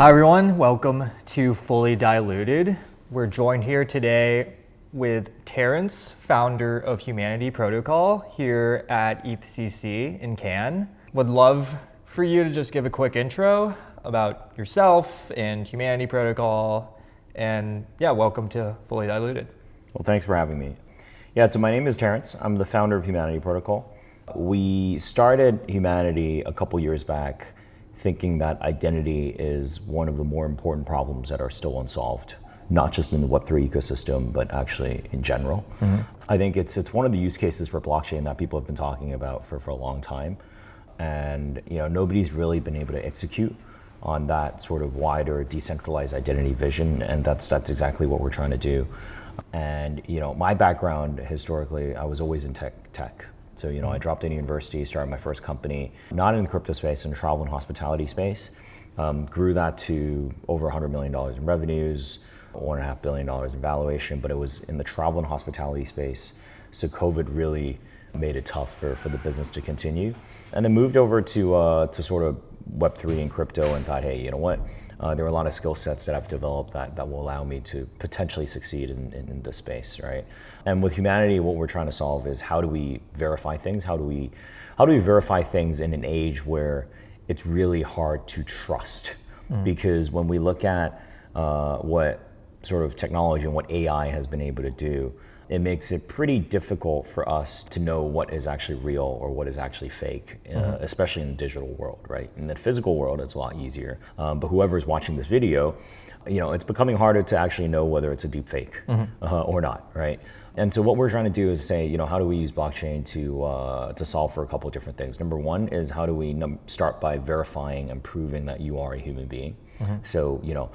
Hi everyone, welcome to Fully Diluted. We're joined here today with Terrence, founder of Humanity Protocol here at ETHCC in Cannes. Would love for you to just give a quick intro about yourself and Humanity Protocol, and welcome to Fully Diluted. Well, thanks for having me. So my name is Terrence. I'm the founder of Humanity Protocol. We started Humanity a couple years back thinking that identity is one of the more important problems that are still unsolved, not just in the Web3 ecosystem, but actually in general. I think it's one of the use cases for blockchain that people have been talking about for a long time. And nobody's really been able to execute on that sort of wider decentralized identity vision, and that's exactly what we're trying to do. And my background historically, I was always in tech. So I dropped out of university, started my first company, not in the crypto space, in the travel and hospitality space. Grew that to over $100 million in revenues, $1.5 billion in valuation, but it was in the travel and hospitality space. So COVID really made it tough for the business to continue. And then moved over to sort of Web3 and crypto and thought, hey, you know what? There are a lot of skill sets that I've developed that will allow me to potentially succeed in this space, right? And with Humanity, what we're trying to solve is how do we verify things? How do we verify things in an age where it's really hard to trust? Because when we look at what sort of technology and what AI has been able to do, it makes it pretty difficult for us to know what is actually real or what is actually fake, especially in the digital world, right? In the physical world, it's a lot easier. But whoever's watching this video, it's becoming harder to actually know whether it's a deepfake or not, right? And so what we're trying to do is say, how do we use blockchain to solve for a couple of different things? Number one is how do we start by verifying and proving that you are a human being? So,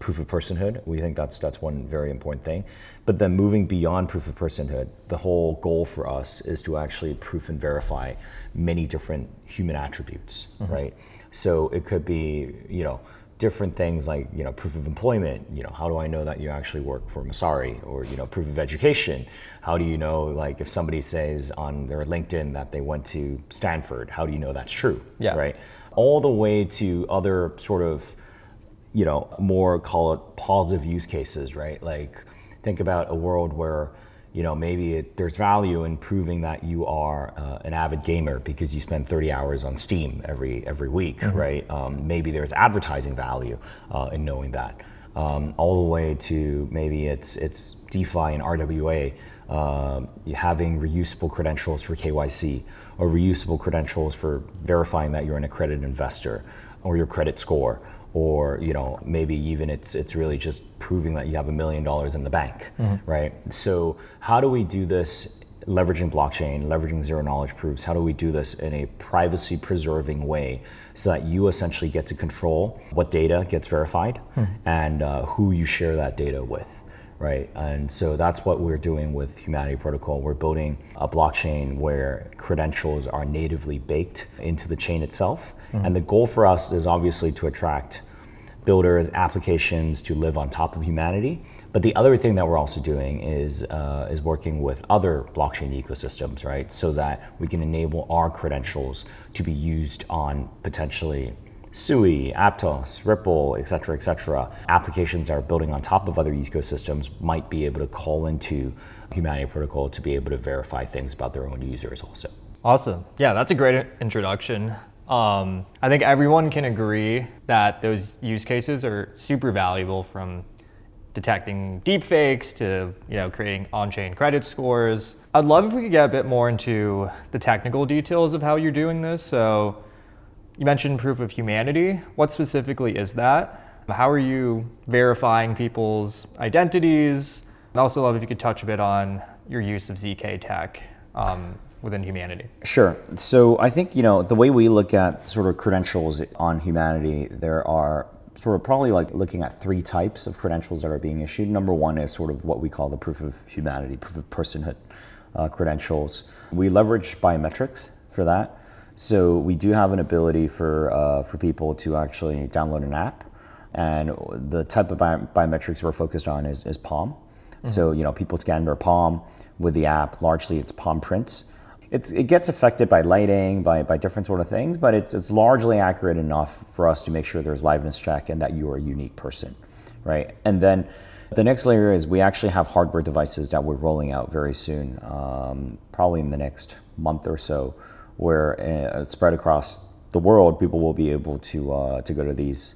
proof of personhood, we think that's one very important thing. But then moving beyond proof of personhood, the whole goal for us is to actually proof and verify many different human attributes, right? So it could be, different things like, proof of employment, how do I know that you actually work for Messari? Or, proof of education, how do you know, like if somebody says on their LinkedIn that they went to Stanford, how do you know that's true, right? All the way to other sort of, more call it positive use cases, right? Like think about a world where, maybe there's value in proving that you are an avid gamer because you spend 30 hours on Steam every week, right? Maybe there's advertising value in knowing that. All the way to maybe it's DeFi and RWA, having reusable credentials for KYC or reusable credentials for verifying that you're an accredited investor or your credit score. Or maybe even it's really just proving that you have $1 million in the bank, right? So how do we do this leveraging blockchain, leveraging zero knowledge proofs? How do we do this in a privacy preserving way so that you essentially get to control what data gets verified and who you share that data with, right? And so that's what we're doing with Humanity Protocol. We're building a blockchain where credentials are natively baked into the chain itself. And the goal for us is obviously to attract builders, applications to live on top of Humanity. But the other thing that we're also doing is working with other blockchain ecosystems, right? So that we can enable our credentials to be used on potentially Sui, Aptos, Ripple, et cetera, applications that are building on top of other ecosystems might be able to call into Humanity Protocol to be able to verify things about their own users also. Awesome. Yeah, that's a great introduction. I think everyone can agree that those use cases are super valuable, from detecting deepfakes to creating on-chain credit scores. I'd love if we could get a bit more into the technical details of how you're doing this. So you mentioned proof of humanity. What specifically is that? How are you verifying people's identities? I'd also love if you could touch a bit on your use of ZK tech within Humanity. Sure. So I think, the way we look at sort of credentials on Humanity, there are sort of probably like looking at three types of credentials that are being issued. Number one is sort of what we call the proof of humanity, proof of personhood credentials. We leverage biometrics for that. So we do have an ability for people to actually download an app. And the type of biometrics we're focused on is palm. So, people scan their palm with the app. Largely it's palm prints. it gets affected by lighting, by different sort of things, but it's largely accurate enough for us to make sure there's liveness check and that you are a unique person, right? And then the next layer is we actually have hardware devices that we're rolling out very soon, probably in the next month or so, where spread across the world, people will be able to go to these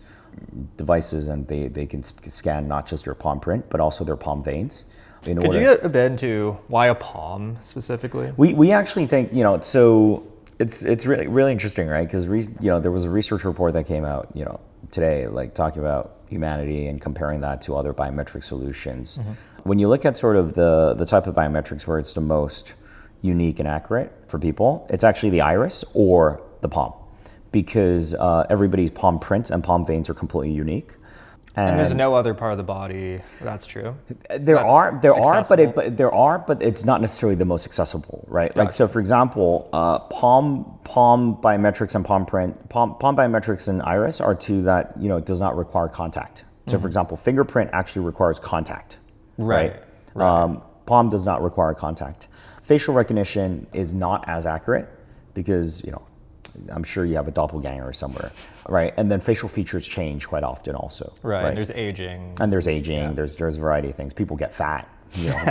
devices and they can scan not just your palm print, but also their palm veins. Could you get a bit into why a palm specifically? We actually think, so it's really interesting, right? Because there was a research report that came out, today, like talking about humanity and comparing that to other biometric solutions. When you look at sort of the type of biometrics where it's the most unique and accurate for people, it's actually the iris or the palm, because everybody's palm prints and palm veins are completely unique. And there's no other part of the body that's true. There are, but it's not necessarily the most accessible, right? Like, so for example, palm biometrics and palm biometrics and iris are two that, does not require contact. So for example, fingerprint actually requires contact, right? Palm does not require contact. Facial recognition is not as accurate because, I'm sure you have a doppelganger somewhere, right? And then facial features change quite often also. Right. And there's aging. Yeah. There's a variety of things. People get fat,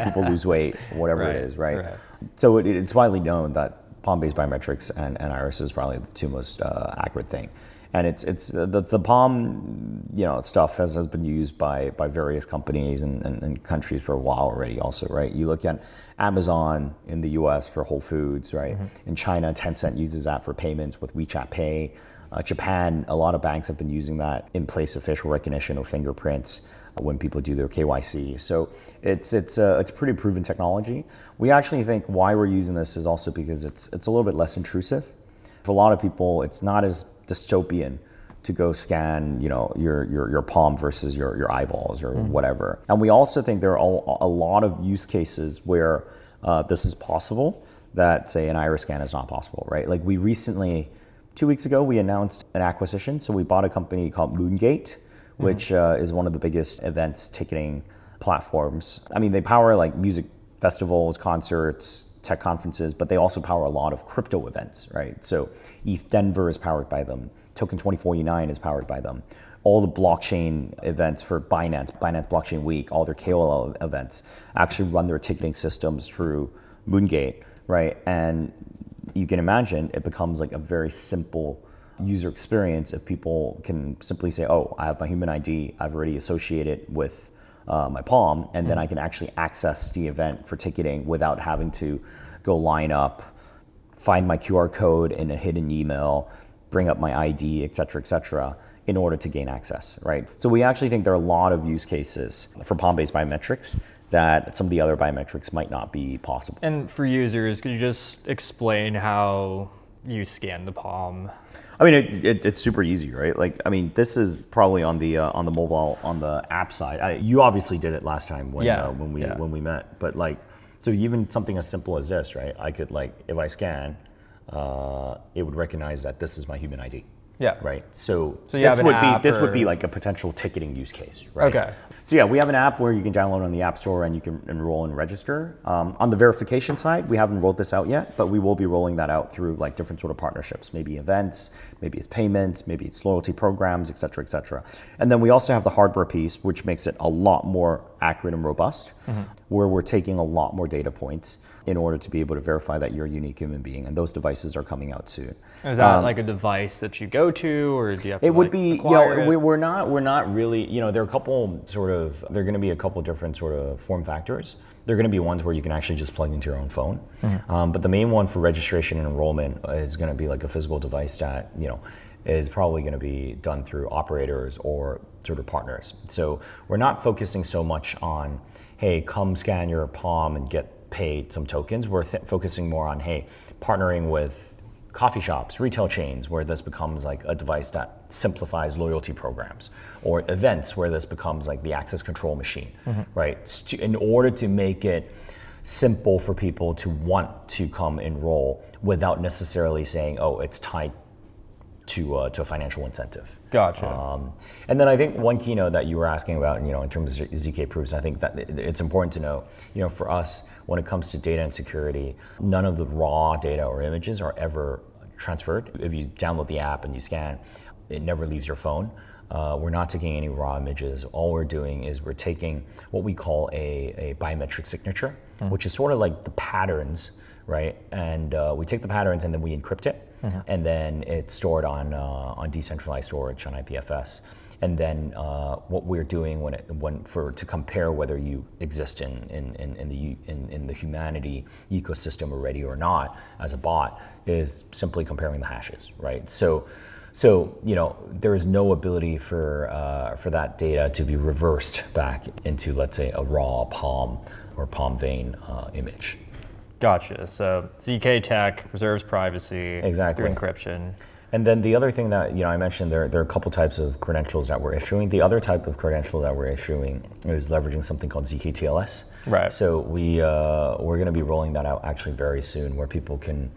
people lose weight, whatever it is, right? So it's widely known that palm-based biometrics and iris is probably the two most accurate thing. And it's the palm, stuff has been used by various companies and countries for a while already also, right? You look at Amazon in the US for Whole Foods, right? In China, Tencent uses that for payments with WeChat Pay. Japan, a lot of banks have been using that in place of facial recognition or fingerprints when people do their KYC. So it's pretty proven technology. We actually think why we're using this is also because it's a little bit less intrusive. For a lot of people, it's not as dystopian to go scan, your palm versus your eyeballs or whatever. And we also think there are a lot of use cases where this is possible that, say, an iris scan is not possible, right? Like we recently, 2 weeks ago, we announced an acquisition. So we bought a company called Moongate, which is one of the biggest events ticketing platforms. I mean, they power like music festivals, concerts, tech conferences, but they also power a lot of crypto events, right? So ETH Denver is powered by them. Token 2049 is powered by them. All the blockchain events for Binance Blockchain Week, all their KOL events actually run their ticketing systems through Moongate, right? And you can imagine it becomes like a very simple user experience if people can simply say, oh, I have my Human ID, I've already associated with my palm, and then I can actually access the event for ticketing without having to go line up, find my QR code in a hidden email, bring up my ID, et cetera, in order to gain access, right? So we actually think there are a lot of use cases for palm-based biometrics that some of the other biometrics might not be possible. And for users, could you just explain how you scan the palm? I mean, it's super easy, right? Like, I mean, this is probably on the mobile, on the app side. You obviously did it last time when we met, but like, so even something as simple as this, right? I could like, if I scan, it would recognize that this is my Human ID. Yeah. Right. So you have an app this would be like a potential ticketing use case, right? Okay. So yeah, we have an app where you can download on the App Store and you can enroll and register. On the verification side, we haven't rolled this out yet, but we will be rolling that out through like different sort of partnerships, maybe events, maybe it's payments, maybe it's loyalty programs, et cetera, et cetera. And then we also have the hardware piece, which makes it a lot more accurate and robust, where we're taking a lot more data points in order to be able to verify that you're a unique human being. And those devices are coming out soon. Is that like a device that you go to, or do you have to it would be, acquire it? we're not really, there are a couple there are going to be a couple different sort of form factors. There are going to be ones where you can actually just plug into your own phone. But the main one for registration and enrollment is going to be like a physical device that, is probably going to be done through operators or sort of partners. So we're not focusing so much on, hey, come scan your palm and get paid some tokens. We're focusing more on, hey, partnering with coffee shops, retail chains, where this becomes like a device that simplifies loyalty programs, or events where this becomes like the access control machine, right? In order to make it simple for people to want to come enroll without necessarily saying, oh, it's tied to a financial incentive. Gotcha. And then I think one keynote that you were asking about, in terms of ZK proofs, I think that it's important to know, for us, when it comes to data and security, none of the raw data or images are ever transferred. If you download the app and you scan, it never leaves your phone. We're not taking any raw images. All we're doing is we're taking what we call a biometric signature, which is sort of like the patterns, right? And we take the patterns and then we encrypt it, and then it's stored on decentralized storage on IPFS. And then what we're doing to compare whether you exist in the humanity ecosystem already or not as a bot is simply comparing the hashes, right? So there is no ability for that data to be reversed back into, let's say, a raw palm or palm vein image. Gotcha. So ZK tech preserves privacy through encryption. And then the other thing that I mentioned, there are a couple types of credentials that we're issuing. The other type of credential that we're issuing is leveraging something called ZK-TLS. Right. So we're going to be rolling that out actually very soon, where people can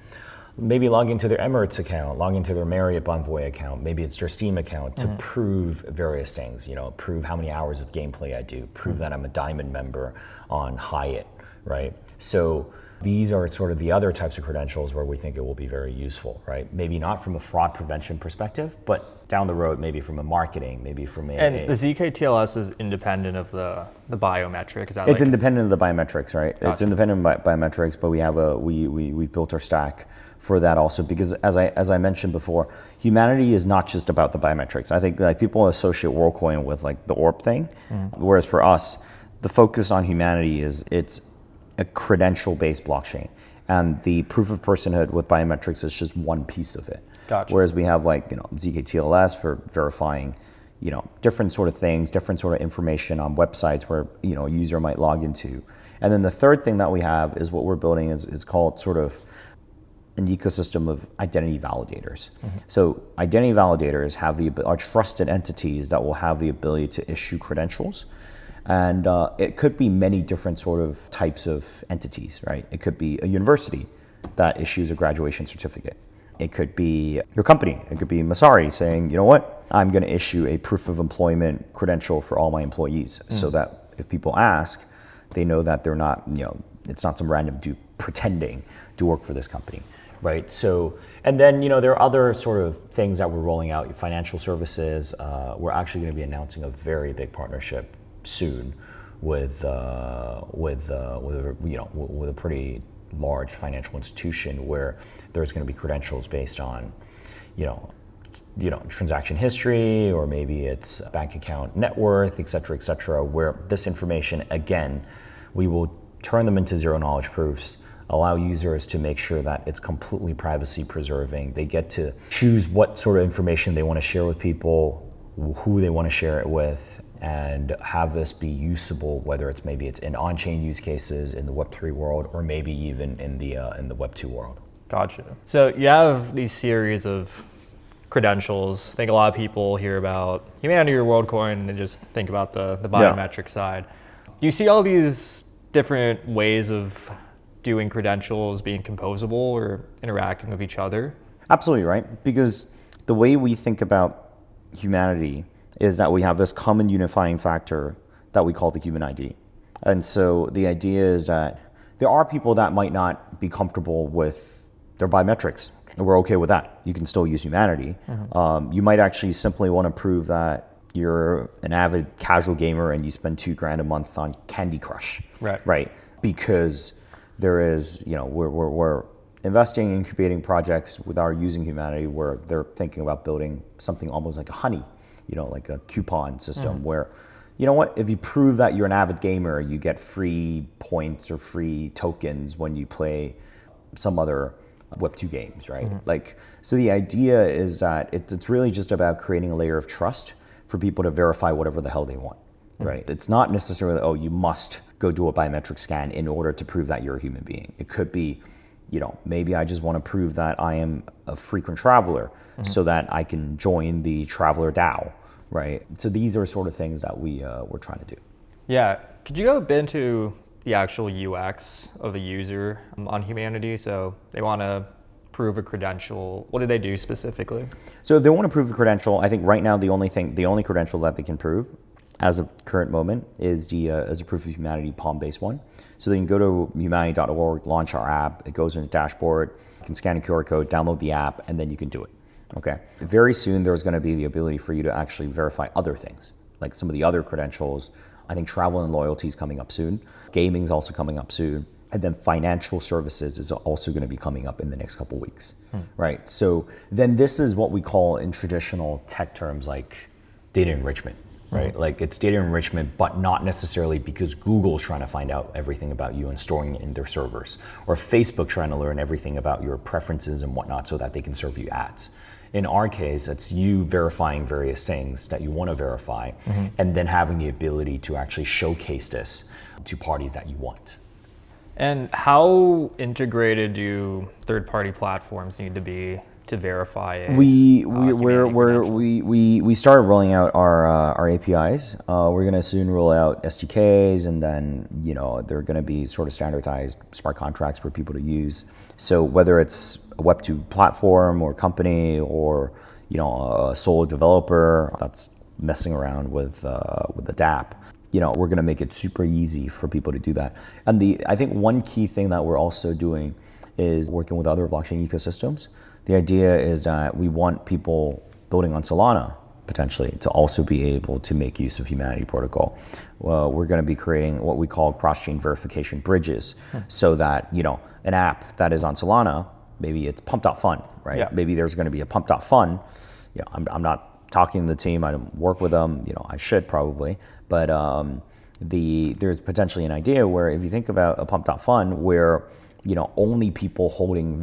maybe log into their Emirates account, log into their Marriott Bonvoy account, maybe it's their Steam account to prove various things. Prove how many hours of gameplay I do, prove that I'm a diamond member on Hyatt, right? So these are sort of the other types of credentials where we think it will be very useful, right? Maybe not from a fraud prevention perspective, but down the road, maybe from a marketing, maybe from a... And the ZK-TLS is independent of the biometric, is that It's independent of the biometrics, right? Gotcha. It's independent of biometrics, but we've built our stack for that also, because as I mentioned before, humanity is not just about the biometrics. I think people associate Worldcoin with the orb thing, whereas for us, the focus on humanity is it's a credential-based blockchain, and the proof of personhood with biometrics is just one piece of it. Gotcha. Whereas we have ZK-TLS for verifying, different sort of things, different sort of information on websites where a user might log into. And then the third thing that we have is what we're building is called sort of an ecosystem of identity validators. So identity validators are trusted entities that will have the ability to issue credentials. And it could be many different sort of types of entities, right? It could be a university that issues a graduation certificate. It could be your company. It could be Messari saying, you know what, I'm going to issue a proof of employment credential for all my employees, so that if people ask, they know that they're not, it's not some random dude pretending to work for this company, right? So, and then, there are other sort of things that we're rolling out, financial services. We're actually going to be announcing a very big partnership soon with a pretty large financial institution where there's going to be credentials based on transaction history, or maybe it's bank account net worth, et cetera, where this information, again, we will turn them into zero knowledge proofs, allow users to make sure that it's completely privacy preserving. They get to choose what sort of information they want to share with people, who they want to share it with, and have this be usable, whether it's in on-chain use cases in the Web3 world, or maybe even in the Web2 world. Gotcha. So you have these series of credentials. I think a lot of people hear about Humanity or Worldcoin and just think about the biometric side. Do you see all these different ways of doing credentials being composable or interacting with each other? Absolutely, right? Because the way we think about humanity is that we have this common unifying factor that we call the Human ID. And so the idea is that there are people that might not be comfortable with their biometrics, and we're okay with that. You can still use humanity. You might actually simply want to prove that you're an avid casual gamer and you spend $2,000 a month on Candy Crush. Right? Because there is, we're investing in incubating projects with our using humanity where they're thinking about building something almost like a honey, like a coupon system where, if you prove that you're an avid gamer, you get free points or free tokens when you play some other Web2 games, right? So the idea is that it's really just about creating a layer of trust for people to verify whatever the hell they want, right? It's not necessarily, you must go do a biometric scan in order to prove that you're a human being. It could be, maybe I just want to prove that I am a frequent traveler so that I can join the Traveler DAO, right? So these are sort of things that we're trying to do. Yeah. Could you go a bit into the actual UX of a user on Humanity? So they want to prove a credential. What do they do specifically? So if they want to prove the credential, I think right now the only credential that they can prove as of current moment is as a proof of humanity palm-based one. So then you can go to humanity.org, launch our app. It goes in the dashboard. You can scan a QR code, download the app, and then you can do it. Okay. Very soon, there's going to be the ability for you to actually verify other things, like some of the other credentials. I think travel and loyalty is coming up soon. Gaming is also coming up soon. And then financial services is also going to be coming up in the next couple of weeks, right? So then this is what we call in traditional tech terms like data enrichment, right? Like it's data enrichment, but not necessarily because Google's trying to find out everything about you and storing it in their servers, or Facebook trying to learn everything about your preferences and whatnot so that they can serve you ads. In our case, it's you verifying various things that you want to verify, and then having the ability to actually showcase this to parties that you want. And how integrated do third-party platforms need to be to verify it? We started rolling out our APIs. We're going to soon roll out SDKs, and then they're going to be sort of standardized smart contracts for people to use. So whether it's a Web2 platform or company or a solo developer that's messing around with the dApp, we're going to make it super easy for people to do that. And I think one key thing that we're also doing is working with other blockchain ecosystems. The idea is that we want people building on Solana potentially to also be able to make use of Humanity Protocol. Well, we're going to be creating what we call cross-chain verification bridges, so that an app that is on Solana, maybe it's pump.fun, right? Yeah. Maybe there's going to be a pump.fun. I'm not talking to the team, I don't work with them, I should probably, but there's potentially an idea where if you think about a pump.fun where only people holding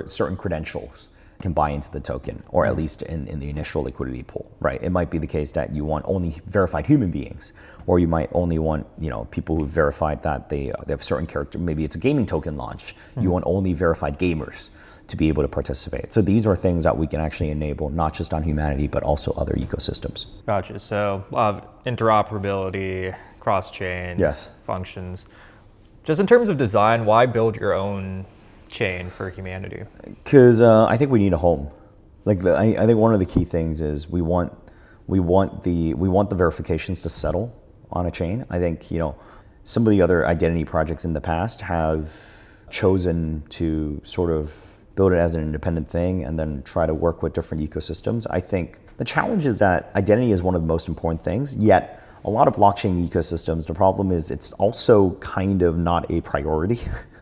certain credentials can buy into the token, or at least in the initial liquidity pool, right? It might be the case that you want only verified human beings, or you might only want people who verified that they have certain character. Maybe it's a gaming token launch. You want only verified gamers to be able to participate. So these are things that we can actually enable, not just on Humanity, but also other ecosystems. Gotcha. So interoperability, cross-chain functions. Just in terms of design, why build your own chain for Humanity? Because I think we need a home. I think one of the key things is we want the verifications to settle on a chain. I think some of the other identity projects in the past have chosen to sort of build it as an independent thing and then try to work with different ecosystems. I think the challenge is that identity is one of the most important things, yet a lot of blockchain ecosystems, the problem is it's also kind of not a priority.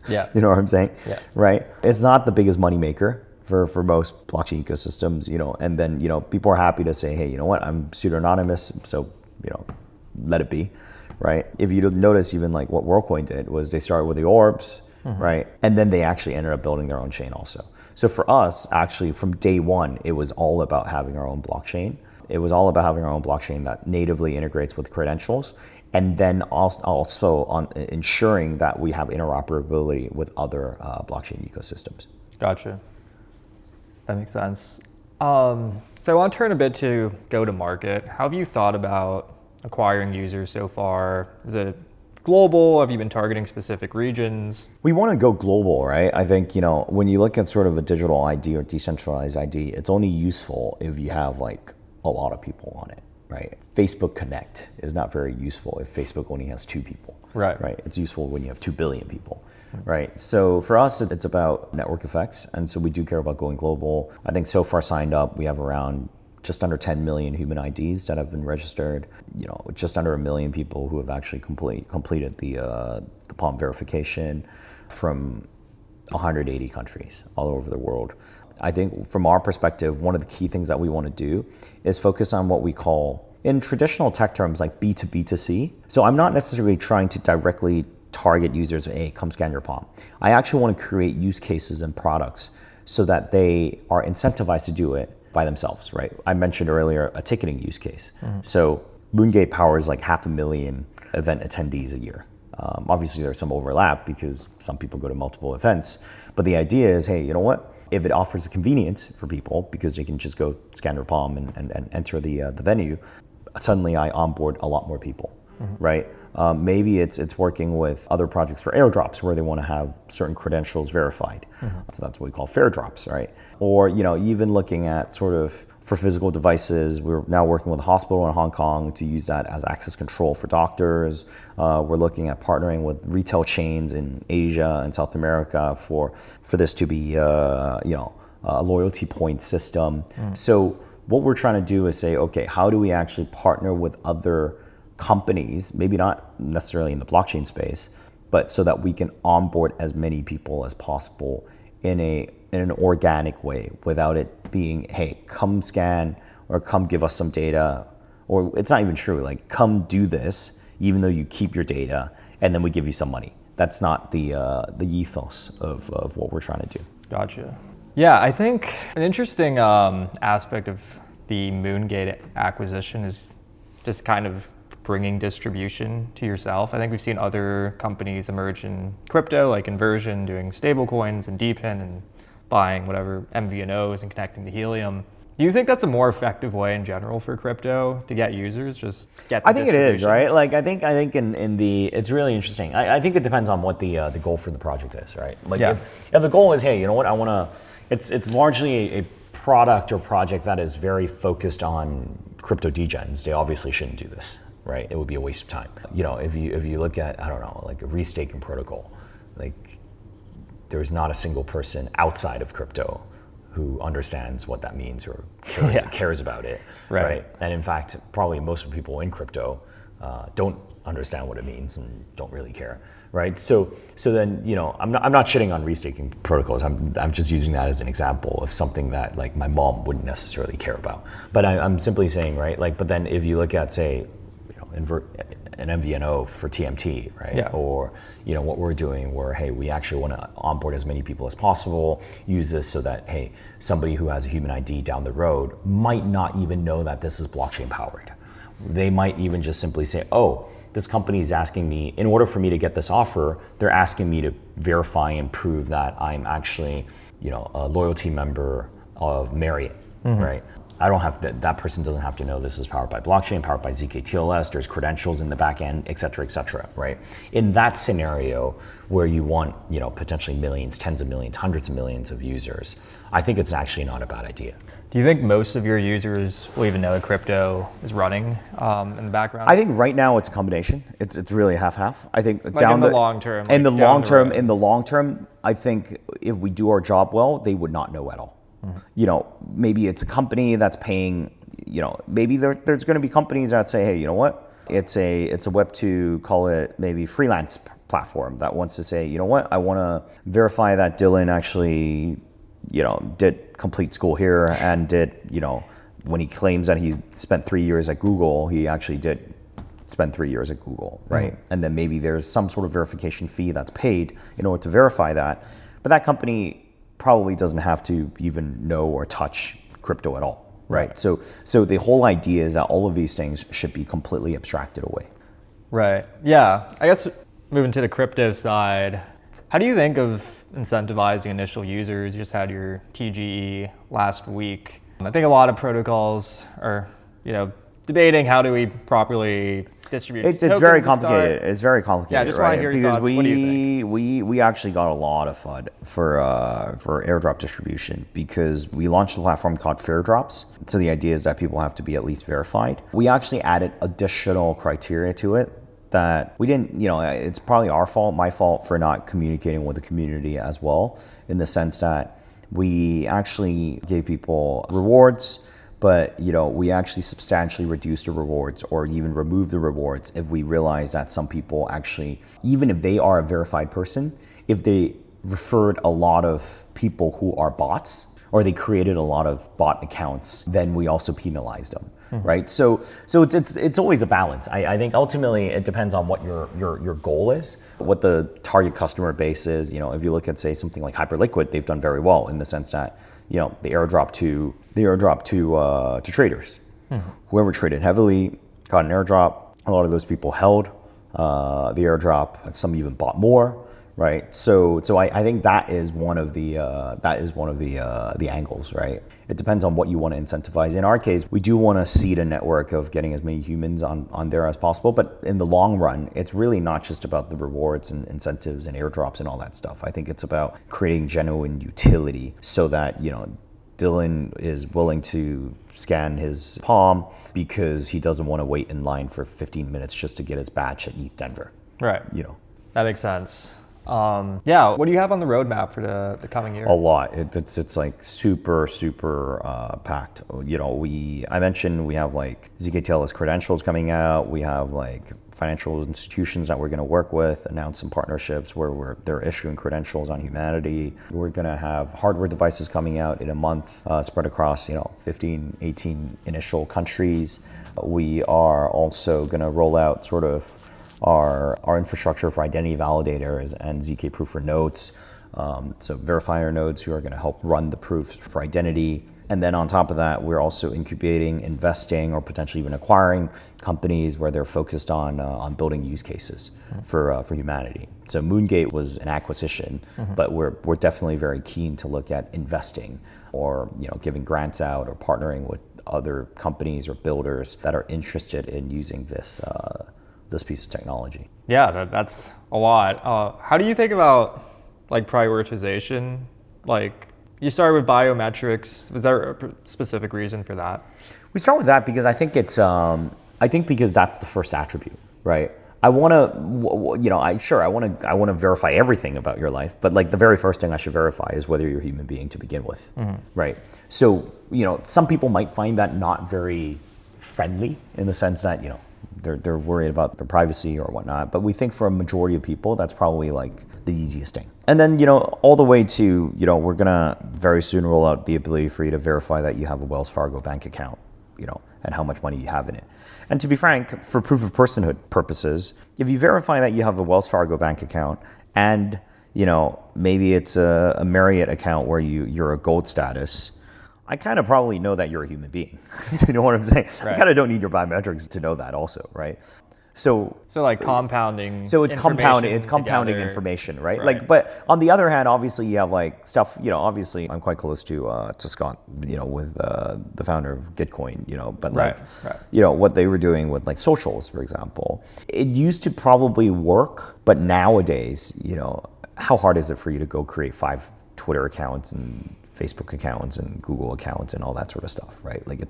Yeah. You know what I'm saying? Yeah. Right? It's not the biggest moneymaker for most blockchain ecosystems, and then, people are happy to say, hey, you know what, I'm pseudonymous, so, let it be, right? If you notice, even like what Worldcoin did was they started with the orbs, right? And then they actually ended up building their own chain also. So for us, actually, from day one, it was all about having our own blockchain. It was all about having our own blockchain that natively integrates with credentials, and then also on ensuring that we have interoperability with other blockchain ecosystems. Gotcha. That makes sense. So I want to turn a bit to go-to-market. How have you thought about acquiring users so far? Is it global? Have you been targeting specific regions? We want to go global, right? I think, when you look at sort of a digital ID or decentralized ID, it's only useful if you have like a lot of people on it, right? Facebook Connect is not very useful if Facebook only has 2 people. Right. Right. It's useful when you have 2 billion people, right? So for us, it's about network effects. And so we do care about going global. I think so far signed up, we have around just under 10 million human IDs that have been registered, just under 1 million people who have actually completed the palm verification from 180 countries all over the world. I think from our perspective, one of the key things that we want to do is focus on what we call, in traditional tech terms, like B2B2C. So I'm not necessarily trying to directly target users, hey, come scan your palm. I actually want to create use cases and products so that they are incentivized to do it by themselves, right? I mentioned earlier a ticketing use case. So Moongate powers like 500,000 event attendees a year. Obviously, there's some overlap because some people go to multiple events. But the idea is, hey, you know what? If it offers a convenience for people because they can just go scan their palm and enter the venue, suddenly I onboard a lot more people, right? Maybe it's working with other projects for airdrops where they want to have certain credentials verified. So that's what we call fair drops, right? Or even looking at sort of for physical devices, we're now working with a hospital in Hong Kong to use that as access control for doctors. We're looking at partnering with retail chains in Asia and South America for this to be a loyalty point system. So what we're trying to do is say, okay, how do we actually partner with other companies, maybe not necessarily in the blockchain space, but so that we can onboard as many people as possible in an organic way without it being, hey, come scan or come give us some data, or it's not even true, like come do this, even though you keep your data and then we give you some money. That's not the ethos of what we're trying to do. Gotcha. Yeah, I think an interesting aspect of the Moongate acquisition is just kind of bringing distribution to yourself. I think we've seen other companies emerge in crypto, like Inversion doing stablecoins and DePIN and buying whatever MVNOs and connecting to Helium. Do you think that's a more effective way in general for crypto to get users? Just get the I think it is, right? Like I think in the it's really interesting. I think it depends on what the goal for the project is, right? Like if the goal is, hey, you know what, I want to. It's largely a product or project that is very focused on crypto degens. They obviously shouldn't do this, right? It would be a waste of time. If you look at, I don't know, like a restaking protocol, like there's not a single person outside of crypto who understands what that means or cares about it, right? And in fact, probably most of the people in crypto don't understand what it means and don't really care, right? So then I'm not shitting on restaking protocols. I'm just using that as an example of something that like my mom wouldn't necessarily care about. But I'm simply saying, right? Like, but then if you look at say, an MVNO for TMT, right? Yeah. Or what we're doing, where hey, we actually want to onboard as many people as possible. Use this so that hey, somebody who has a human ID down the road might not even know that this is blockchain powered. They might even just simply say, oh, this company is asking me, in order for me to get this offer, they're asking me to verify and prove that I'm actually, a loyalty member of Marriott, right? I don't have that person doesn't have to know this is powered by blockchain, powered by ZK-TLS, there's credentials in the back end, et cetera, right? In that scenario where you want, potentially millions, tens of millions, hundreds of millions of users, I think it's actually not a bad idea. Do you think most of your users will even know that crypto is running in the background? I think right now it's a combination. It's really half-half. I think like in the long term. In the long term, I think if we do our job well, they would not know at all. Maybe it's a company that's paying, maybe there's going to be companies that say, hey, you know what? It's a Web2, call it maybe freelance platform that wants to say, you know what? I want to verify that Dylan actually, did complete school here and did, when he claims that he spent 3 years at Google, he actually did spend 3 years at Google, right? And then maybe there's some sort of verification fee that's paid in order to verify that. But that company probably doesn't have to even know or touch crypto at all, right? So the whole idea is that all of these things should be completely abstracted away. Right. Yeah. I guess moving to the crypto side, how do you think of incentivizing initial users? You just had your TGE last week. I think a lot of protocols are, debating how do we properly distribute. It's very complicated. It's very complicated. Yeah, just want to hear your thoughts. What do you think? We actually got a lot of FUD for airdrop distribution because we launched a platform called Fair Drops. So the idea is that people have to be at least verified. We actually added additional criteria to it that we didn't, it's probably my fault for not communicating with the community as well, in the sense that we actually gave people rewards, but we actually substantially reduced the rewards or even removed the rewards if we realized that some people actually, even if they are a verified person, if they referred a lot of people who are bots or they created a lot of bot accounts, then we also penalized them. Right, so it's always a balance. I think ultimately it depends on what your goal is, what the target customer base is. If you look at say something like Hyperliquid, they've done very well in the sense that they airdrop to traders. Whoever traded heavily got an airdrop. A lot of those people held the airdrop. Some even bought more. right? So I think that is one of the angles, right? It depends on what you want to incentivize. In our case, we do want to seed a network of getting as many humans on there as possible, but in the long run, it's really not just about the rewards and incentives and airdrops and all that stuff. I think it's about creating genuine utility so that, you know, Dylan is willing to scan his palm because he doesn't want to wait in line for 15 minutes just to get his badge at ETH Denver. Right. You know. That makes sense. Yeah, what do you have on the roadmap for the coming year? A lot. It's like super packed. You know, I mentioned we have like ZK-TLS credentials coming out. We have like financial institutions that we're going to work with, announce some partnerships where they're issuing credentials on Humanity. We're going to have hardware devices coming out in a month, spread across 15, 18 initial countries. We are also going to roll out sort of our infrastructure for identity validators and ZK proof for nodes. So verifier nodes who are going to help run the proofs for identity. And then on top of that, we're also incubating, investing, or potentially even acquiring companies where they're focused on building use cases for Humanity. So Moongate was an acquisition, but we're definitely very keen to look at investing or giving grants out or partnering with other companies or builders that are interested in using this piece of technology. Yeah, that's a lot. How do you think about like prioritization? Like you started with biometrics. Was there a specific reason for that? We start with that because I think because that's the first attribute, right? I want to, I want to verify everything about your life, but like the very first thing I should verify is whether you're a human being to begin with, right? So, some people might find that not very friendly in the sense that, they're worried about their privacy or whatnot. But we think for a majority of people, that's probably like the easiest thing. And then, all the way to, we're going to very soon roll out the ability for you to verify that you have a Wells Fargo bank account, and how much money you have in it. And to be frank, for proof of personhood purposes, if you verify that you have a Wells Fargo bank account and, maybe it's a Marriott account where you're a gold status, I kind of probably know that you're a human being. Do you know what I'm saying? Right. I kind of don't need your biometrics to know that also, right? So like compounding. So it's compounding together. information, right? Like, but on the other hand, obviously you have like stuff. Obviously I'm quite close to Scott, with the founder of Gitcoin, But like, what they were doing with like socials, for example, it used to probably work, but nowadays, how hard is it for you to go create 5 Twitter accounts and Facebook accounts and Google accounts and all that sort of stuff, right? Like it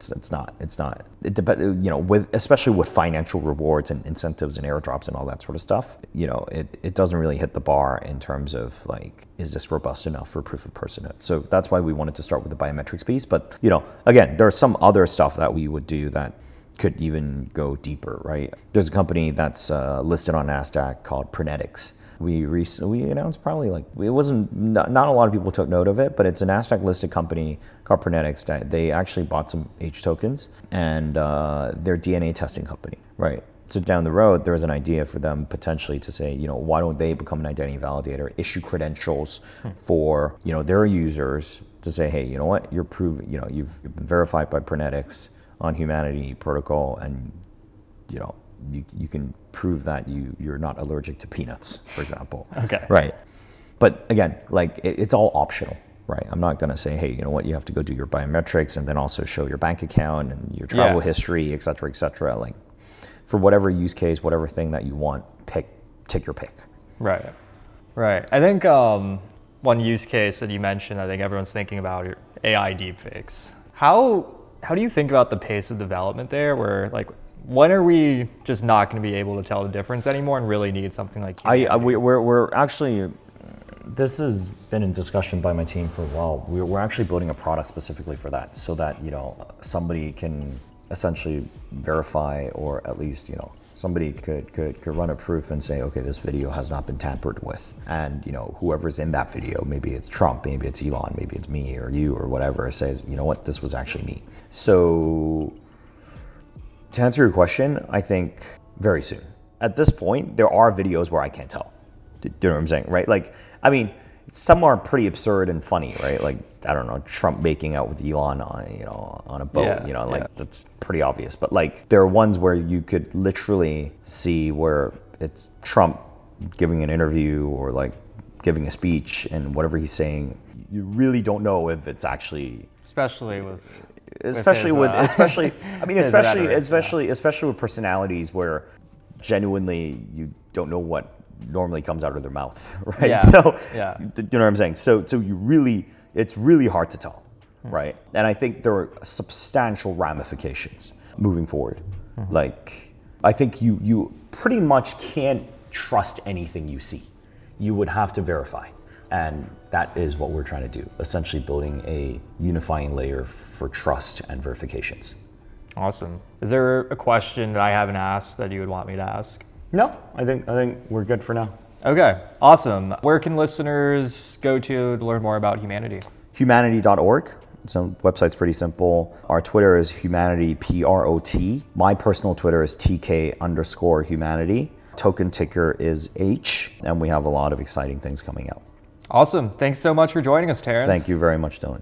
depends, especially with financial rewards and incentives and airdrops and all that sort of stuff, it doesn't really hit the bar in terms of like, is this robust enough for proof of personhood? So that's why we wanted to start with the biometrics piece. But, again, there's some other stuff that we would do that could even go deeper, right? There's a company that's listed on NASDAQ called Prenetics. We announced probably like, it wasn't, not a lot of people took note of it, but it's a NASDAQ listed company called Prenetics that they actually bought some H tokens and they're DNA testing company, right? So down the road, there was an idea for them potentially to say, why don't they become an identity validator, issue credentials for, their users to say, hey, you know what, you've been verified by Prenetics on Humanity protocol and, you can prove that you're not allergic to peanuts, for example. Okay. Right. But again, like it's all optional, right? I'm not going to say, hey, you know what, you have to go do your biometrics and then also show your bank account and your travel history, et cetera, et cetera. Like for whatever use case, whatever thing that you want, take your pick. Right. I think one use case that you mentioned, I think everyone's thinking about are AI deepfakes. How do you think about the pace of development there where like, when are we just not going to be able to tell the difference anymore and really need something like we're actually, this has been in discussion by my team for a while. We're actually building a product specifically for that so that, somebody can essentially verify or at least, somebody could run a proof and say, okay, this video has not been tampered with. And, whoever's in that video, maybe it's Trump, maybe it's Elon, maybe it's me or you or whatever, says, you know what, this was actually me. So to answer your question, I think very soon. At this point, there are videos where I can't tell. Do you know what I'm saying, right? Like, I mean, some are pretty absurd and funny, right? Like, I don't know, Trump making out with Elon on a boat, that's pretty obvious. But like, there are ones where you could literally see where it's Trump giving an interview or like giving a speech and whatever he's saying, you really don't know if it's actually, especially with especially with personalities where genuinely you don't know what normally comes out of their mouth, right? Yeah. So Yeah. you know what I'm saying? So it's really hard to tell, right? And I think there are substantial ramifications moving forward. Like, I think you pretty much can't trust anything you see. You would have to verify. And that is what we're trying to do, essentially building a unifying layer for trust and verifications. Awesome. Is there a question that I haven't asked that you would want me to ask? No, I think we're good for now. Okay, awesome. Where can listeners go to learn more about Humanity? Humanity.org. So website's pretty simple. Our Twitter is HumanityPROT. My personal Twitter is TK_Humanity. Token ticker is H, and we have a lot of exciting things coming out. Awesome. Thanks so much for joining us, Terrence. Thank you very much, Dylan.